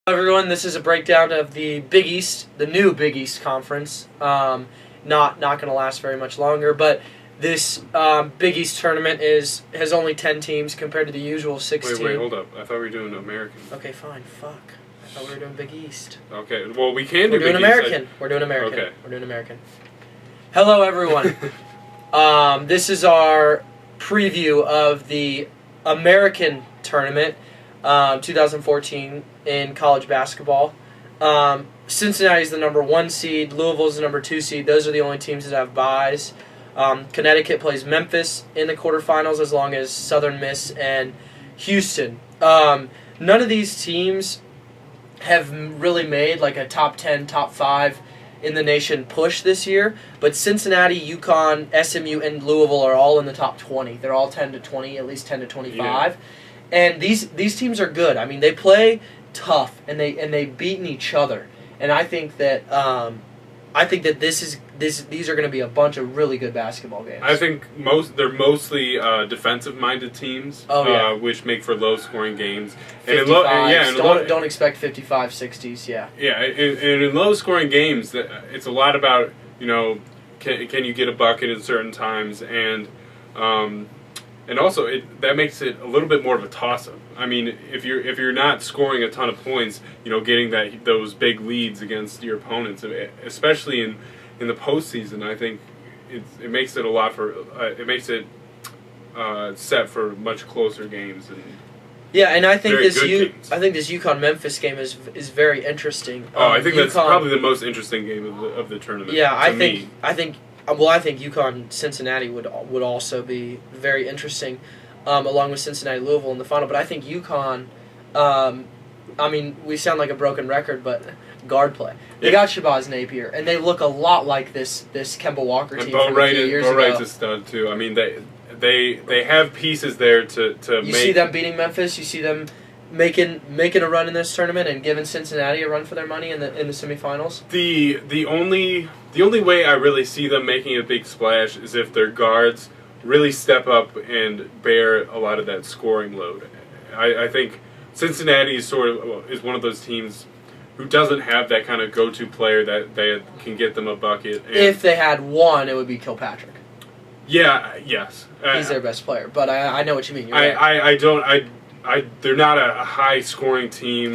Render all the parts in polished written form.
Hello everyone, this is a breakdown of the Big East, the new Big East Conference. Not going to last very much longer, but this Big East tournament has only 10 teams compared to the usual 16. Wait, hold up. I thought we were doing American. Okay, fine. Fuck. I thought we were doing Big East. Okay, well we can do We're doing Big American. East. We're doing American. Okay. We're doing American. Hello everyone. This is our preview of the American tournament, 2014 in college basketball. Cincinnati's the number 1 seed. Louisville's the number 2 seed. Those are the only teams that have byes. Connecticut plays Memphis in the quarterfinals, as long as Southern Miss and Houston. None of these teams have really made like a top 10, top 5 in the nation push this year, but Cincinnati, UConn, SMU, and Louisville are all in the top 20. They're all 10 to 20, at least 10 to 25. Yeah. And these teams are good. I mean, they play tough and they've beaten each other. And I think that these are going to be a bunch of really good basketball games. I think they're mostly defensive-minded teams, which make for low-scoring games. 55s. Don't expect 55, 60s. Yeah. Yeah, and in low-scoring games, it's a lot about can you get a bucket at certain times, and also that makes it a little bit more of a toss-up. I mean, if you're not scoring a ton of points, getting those big leads against your opponents, especially in the postseason, I think it makes it a lot for set for much closer games. And I think this UConn Memphis game is very interesting. I think that's probably the most interesting game of the tournament. Yeah, I think UConn Cincinnati would also be very interesting, along with Cincinnati Louisville in the final. But I think UConn, I mean, we sound like a broken record, but guard play. They got Shabazz Napier, and they look a lot like this Kemba Walker team from a few years ago. Bo Wright's a stud too. I mean, they have pieces there to You see them beating Memphis. You see them making a run in this tournament and giving Cincinnati a run for their money in the semifinals. The only way I really see them making a big splash is if their guards really step up and bear a lot of that scoring load. I think Cincinnati is one of those teams who doesn't have that kind of go-to player that can get them a bucket. And if they had one, it would be Kilpatrick. Yeah. Yes. He's their best player, but I know what you mean. They're not a high-scoring team.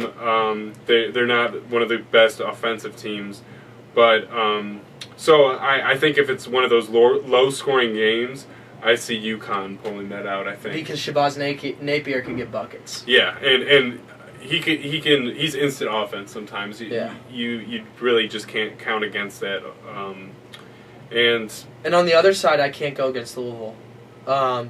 They're not one of the best offensive teams, but so I think if it's one of those low-scoring games, I see UConn pulling that out. I think because Shabazz Napier can get buckets. Yeah, and he's instant offense sometimes. You really just can't count against that. And on the other side, I can't go against Louisville. I've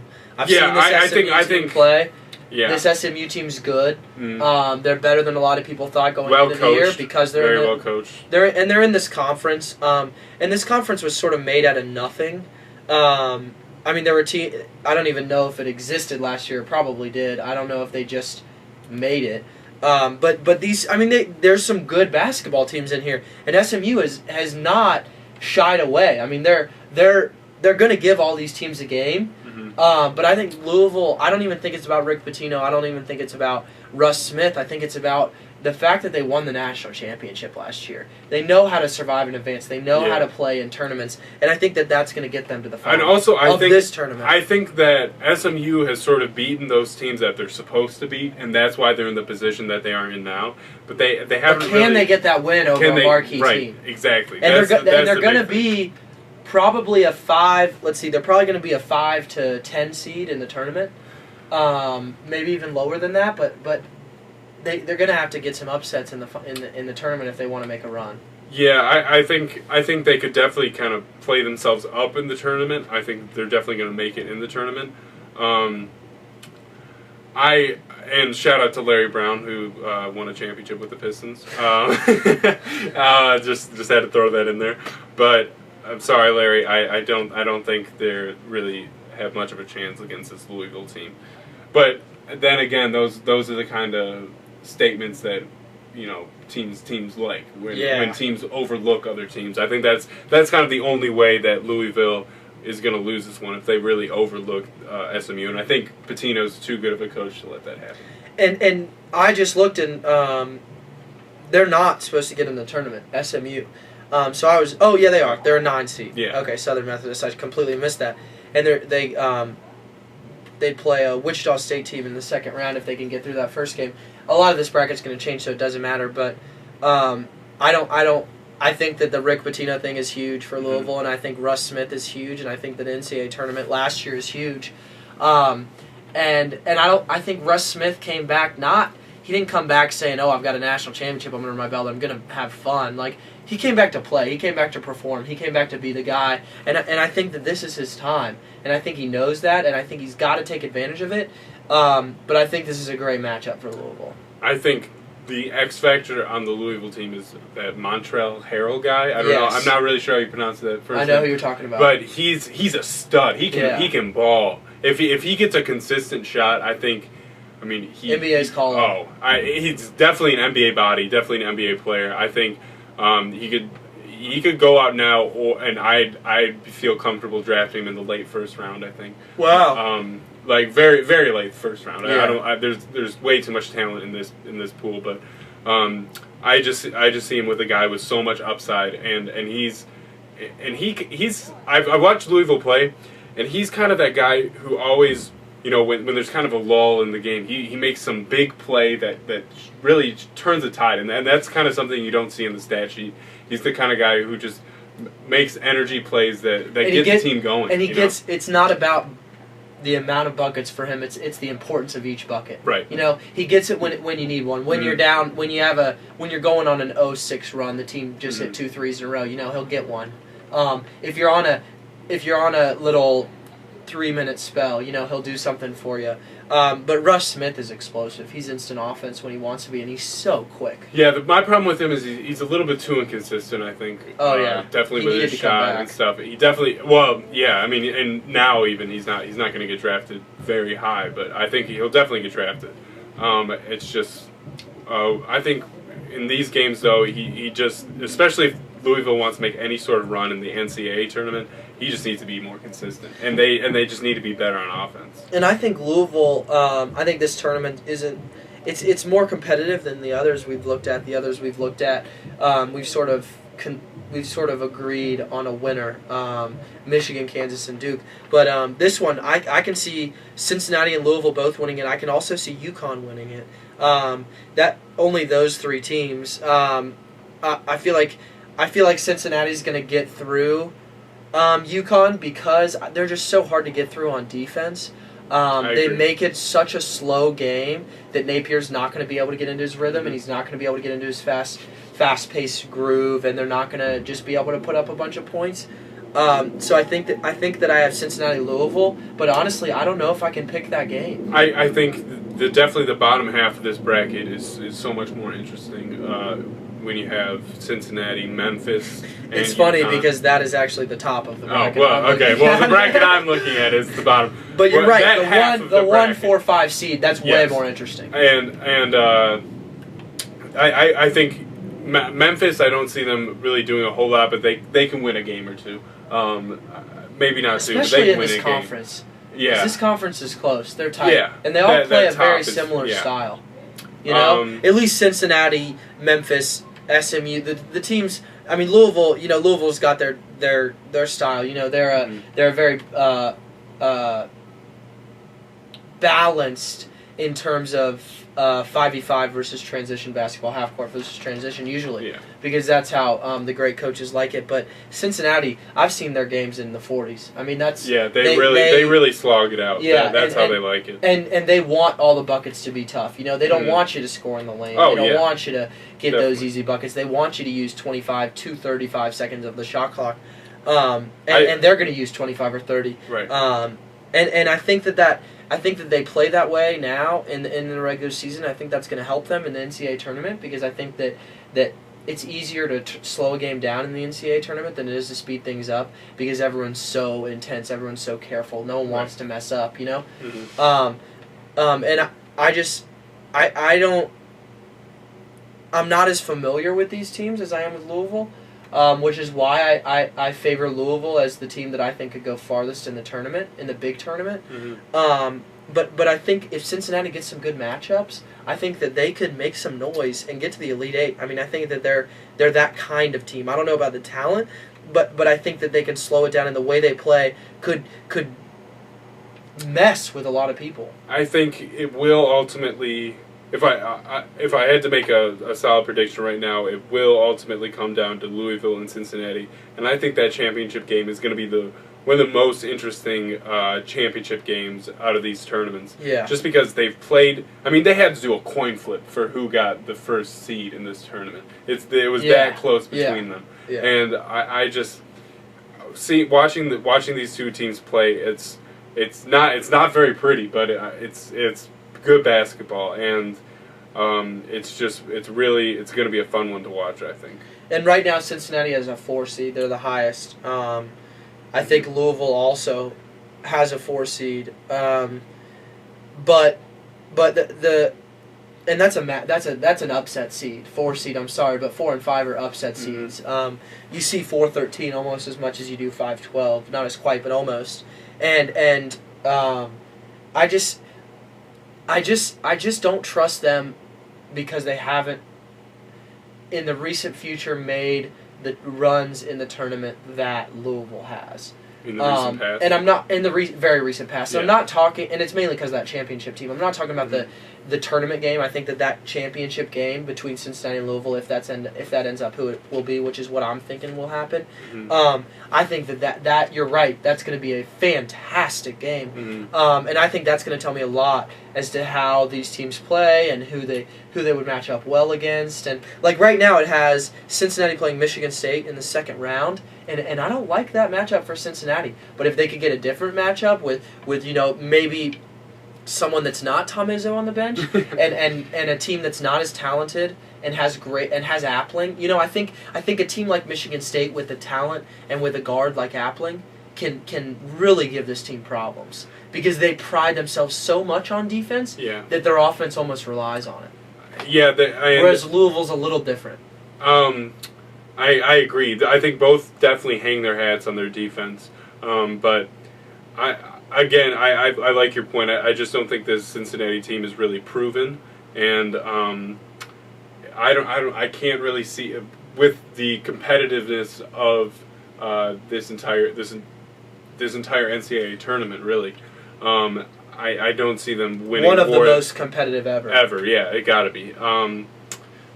seen this SMU team play. Yeah. This SMU team's good. They're better than a lot of people thought going into the year because they're very well coached. They're in this conference. And this conference was sort of made out of nothing. I mean, there were I don't even know if it existed last year. It probably did. I don't know if they just made it. But these, I mean, there's some good basketball teams in here, and SMU has not shied away. I mean, they're going to give all these teams a game. But I think Louisville, I don't even think it's about Rick Pitino. I don't even think it's about Russ Smith. I think it's about the fact that they won the national championship last year. They know how to survive in advance. They know how to play in tournaments. And I think that's going to get them to the final and also, I think this tournament. I think that SMU has sort of beaten those teams that they're supposed to beat, and that's why they're in the position that they are in now. But they haven't. But can they get that win over a marquee team? Right, exactly. And they're going to be probably a 5. Let's see, they're probably going to be a 5 to 10 seed in the tournament, maybe even lower than that. But they're going to have to get some upsets in the tournament if they want to make a run. Yeah, I think they could definitely kind of play themselves up in the tournament. I think they're definitely going to make it in the tournament. And shout out to Larry Brown, who won a championship with the Pistons. Just had to throw that in there, but. I'm sorry, Larry. I don't think they really have much of a chance against this Louisville team. But then again, those are the kind of statements that teams like when teams overlook other teams. I think that's kind of the only way that Louisville is going to lose this one if they really overlook SMU. And I think Pitino's too good of a coach to let that happen. And I just looked, and they're not supposed to get in the tournament. SMU. So I was. Oh yeah, they are. They're a 9 seed. Yeah. Okay, Southern Methodist. I completely missed that. And they'd play a Wichita State team in the second round if they can get through that first game. A lot of this bracket's going to change, so it doesn't matter. But I think that the Rick Pitino thing is huge for Louisville, and I think Russ Smith is huge, and I think that the NCAA tournament last year is huge. I think Russ Smith came back he didn't come back saying, "Oh, I've got a national championship under my belt. I'm going to have fun." Like, he came back to play. He came back to perform. He came back to be the guy. And I think that this is his time. And I think he knows that, and I think he's got to take advantage of it. But I think this is a great matchup for Louisville. I think the X factor on the Louisville team is that Montrell Harrell guy. I don't know. I'm not really sure how you pronounce that first I know name. who you're talking about. But he's a stud. He can ball. If he gets a consistent shot, I think. I mean, NBA's calling. He's definitely an NBA body, definitely an NBA player. I think he could go out now, and I'd feel comfortable drafting him in the late first round. I think. Wow. Like very very late first round. Yeah. There's way too much talent in this pool, but I just see him with a guy with so much upside, and he's I've watched Louisville play, and he's kind of that guy who always. When there's kind of a lull in the game, he makes some big play that really turns the tide, and that's kind of something you don't see in the stat sheet. He's the kind of guy who just makes energy plays that get the team going. And it's not about the amount of buckets for him. It's the importance of each bucket. Right. He gets it when you need one. When you're down, when you're going on an 0-6 run, the team just hit 2 threes in a row. He'll get one. If you're on a little 3-minute spell, he'll do something for you. But Russ Smith is explosive. He's instant offense when he wants to be, and he's so quick. Yeah, my problem with him is he's a little bit too inconsistent, I think. Oh, yeah. Definitely with his shot and stuff. He definitely, I mean, and now even he's not going to get drafted very high, but I think he'll definitely get drafted. It's just, I think in these games, though, he just, especially if Louisville wants to make any sort of run in the NCAA tournament, he just needs to be more consistent, and they just need to be better on offense. And I think Louisville, I think this tournament isn't. It's more competitive than the others we've looked at. We've sort of agreed on a winner, Michigan, Kansas, and Duke. But this one, I can see Cincinnati and Louisville both winning it. I can also see UConn winning it. That only those 3 teams. I feel like Cincinnati's going to get through UConn because they're just so hard to get through on defense. They make it such a slow game that Napier's not going to be able to get into his rhythm, and he's not going to be able to get into his fast-paced groove, and they're not going to just be able to put up a bunch of points. So I think that I have Cincinnati Louisville, but honestly, I don't know if I can pick that game. I think definitely the bottom half of this bracket is so much more interesting. When you have Cincinnati, Memphis, and it's funny UConn. Because that is actually the top of the bracket. The bracket I'm looking at is the bottom. But you're right. The 1, 4, 5 seed. That's way more interesting. And I think Memphis. I don't see them really doing a whole lot, but they can win a game or two. Maybe not two, but they can win a game. Especially in this conference. Yeah. This conference is close. They're tight. Yeah. And they all play a very similar style. At least Cincinnati, Memphis, SMU, the teams. I mean, Louisville. Louisville's got their style. They're a very balanced in terms of 5v5 versus transition basketball, half court versus transition usually, because that's how the great coaches like it. But Cincinnati, I've seen their games in the 40s. I mean, they really slog it out. Yeah, that's how they like it. And they want all the buckets to be tough. They don't want you to score in the lane. They don't want you to get those easy buckets. They want you to use 25 to 35 seconds of the shot clock, and they're going to use 25 or 30. Right. And I think that they play that way now in the regular season. I think that's going to help them in the NCAA tournament because I think that it's easier to slow a game down in the NCAA tournament than it is to speed things up because everyone's so intense, everyone's so careful. No one wants to mess up, Mm-hmm. And I'm not as familiar with these teams as I am with Louisville. Which is why I favor Louisville as the team that I think could go farthest in the tournament, in the big tournament. Mm-hmm. but I think if Cincinnati gets some good matchups, I think that they could make some noise and get to the Elite Eight. I mean, I think that they're that kind of team. I don't know about the talent, but I think that they can slow it down, and the way they play could mess with a lot of people. I think it will ultimately. If I had to make a solid prediction right now, it will ultimately come down to Louisville and Cincinnati, and I think that championship game is going to be one of the most interesting championship games out of these tournaments. Yeah. Just because they've played. I mean, they had to do a coin flip for who got the first seed in this tournament. It was that close between them, and I just see watching these two teams play. It's not very pretty, but it's good basketball, and it's going to be a fun one to watch, I think. And right now, Cincinnati has a 4 seed. They're the highest. I think Louisville also has a 4 seed. But and that's an upset seed, 4 seed. I'm sorry, but 4 and 5 are upset seeds. You see 4-13 almost as much as you do 5-12, not as quite, but almost. And I just don't trust them because they haven't in the recent future made the runs in the tournament that Louisville has. In the recent past? And I'm not in the very recent past. So Yeah. I'm not talking, and it's mainly because of that championship team. I'm not talking about the tournament game. I think that championship game between Cincinnati and Louisville, if that ends up who it will be, which is what I'm thinking will happen. I think that you're right. That's going to be a fantastic game, and I think that's going to tell me a lot as to how these teams play and who they would match up well against. And like right now, it has Cincinnati playing Michigan State in the second round. And I don't like that matchup for Cincinnati. But if they could get a different matchup with maybe someone that's not Tom Izzo on the bench and a team that's not as talented and has Appling, I think a team like Michigan State with the talent and with a guard like Appling can really give this team problems because they pride themselves so much on defense that their offense almost relies on it. Yeah, whereas Louisville's a little different. I agree. I think both definitely hang their hats on their defense, but I like your point. I just don't think this Cincinnati team is really proven, and I can't really see with the competitiveness of this entire NCAA tournament. Really, I don't see them winning. One of the most competitive ever. Ever, yeah, it got to be.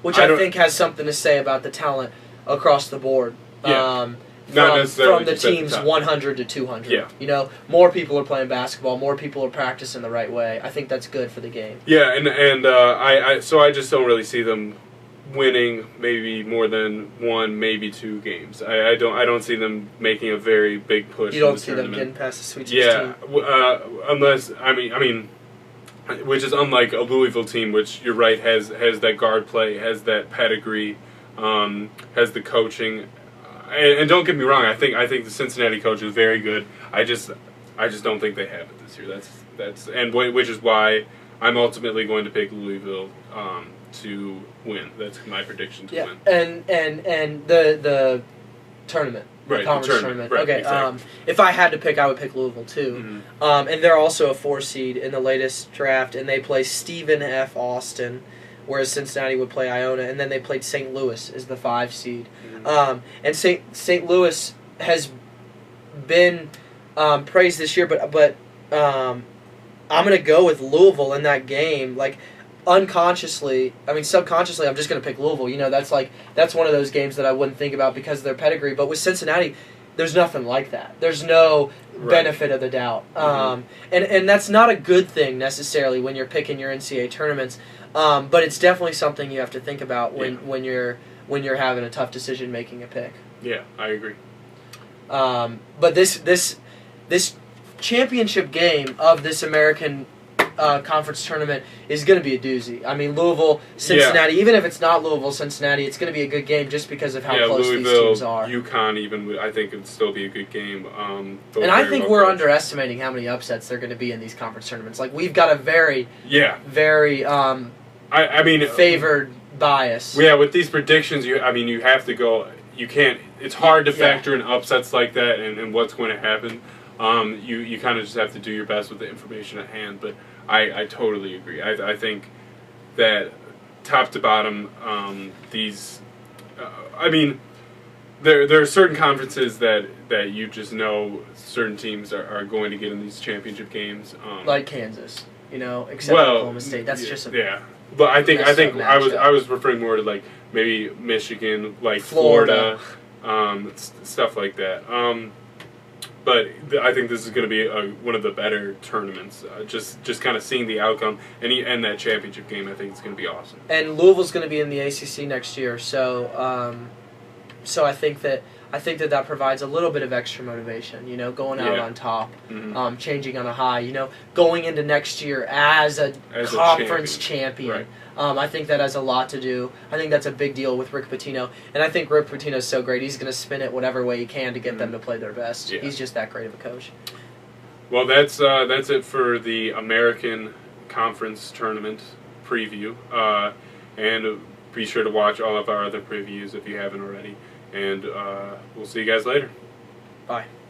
Which I think has something to say about the talent across the board. Yeah. Not necessarily from the teams 100 to 200. Yeah. More people are playing basketball. More people are practicing the right way. I think that's good for the game. Yeah, and I just don't really see them winning maybe more than 1, maybe 2 games. I don't see them making a very big push. You don't in the see tournament. them getting past the Sweet 16. Yeah, unless I mean, which is unlike a Louisville team, which you're right has that guard play, has that pedigree, has the coaching. And don't get me wrong, I think the Cincinnati coach is very good. I just don't think they have it this year. Which is why I'm ultimately going to pick Louisville to win. That's my prediction to win. And the tournament. Right, conference tournament. Right, okay. Exactly. If I had to pick, I would pick Louisville too. And they're also a 4 seed in the latest draft, and they play Stephen F. Austin, whereas Cincinnati would play Iona, and then they played St. Louis as the 5 seed. And St. Louis has been praised this year, but I'm going to go with Louisville in that game. Like, subconsciously, I'm just going to pick Louisville. That's one of those games that I wouldn't think about because of their pedigree. But with Cincinnati, there's nothing like that. There's no benefit of the doubt. And that's not a good thing necessarily when you're picking your NCAA tournaments. But it's definitely something you have to think about when you're having a tough decision making a pick. Yeah, I agree. But this championship game of this American conference tournament is going to be a doozy. I mean, Louisville, Cincinnati. Even if it's not Louisville, Cincinnati, it's going to be a good game just because of how close Louisville, these teams are. UConn, even I think it'd still be a good game. And I think we're underestimating how many upsets there are going to be in these conference tournaments. Like we've got a very favored bias. Yeah, with these predictions, you have to go. You can't. It's hard to factor in upsets like that and what's going to happen. You kind of just have to do your best with the information at hand. But I totally agree. I think that top to bottom, these, I mean, there are certain conferences that you just know certain teams are going to get in these championship games. Like Kansas, except Oklahoma State. That's just a yeah. But I think matchup. I was referring more to like maybe Michigan, like Florida, stuff like that. But I think this is going to be one of the better tournaments. Just kind of seeing the outcome and that championship game, I think it's going to be awesome. And Louisville's going to be in the ACC next year, so I think that provides a little bit of extra motivation. Going out on top, changing on a high. Going into next year as a conference champion. Right. I think that has a lot to do. I think that's a big deal with Rick Pitino, and I think Rick Pitino's so great. He's going to spin it whatever way he can to get them to play their best. Yeah. He's just that great of a coach. Well, that's it for the American Conference Tournament preview, and be sure to watch all of our other previews if you haven't already. And we'll see you guys later. Bye.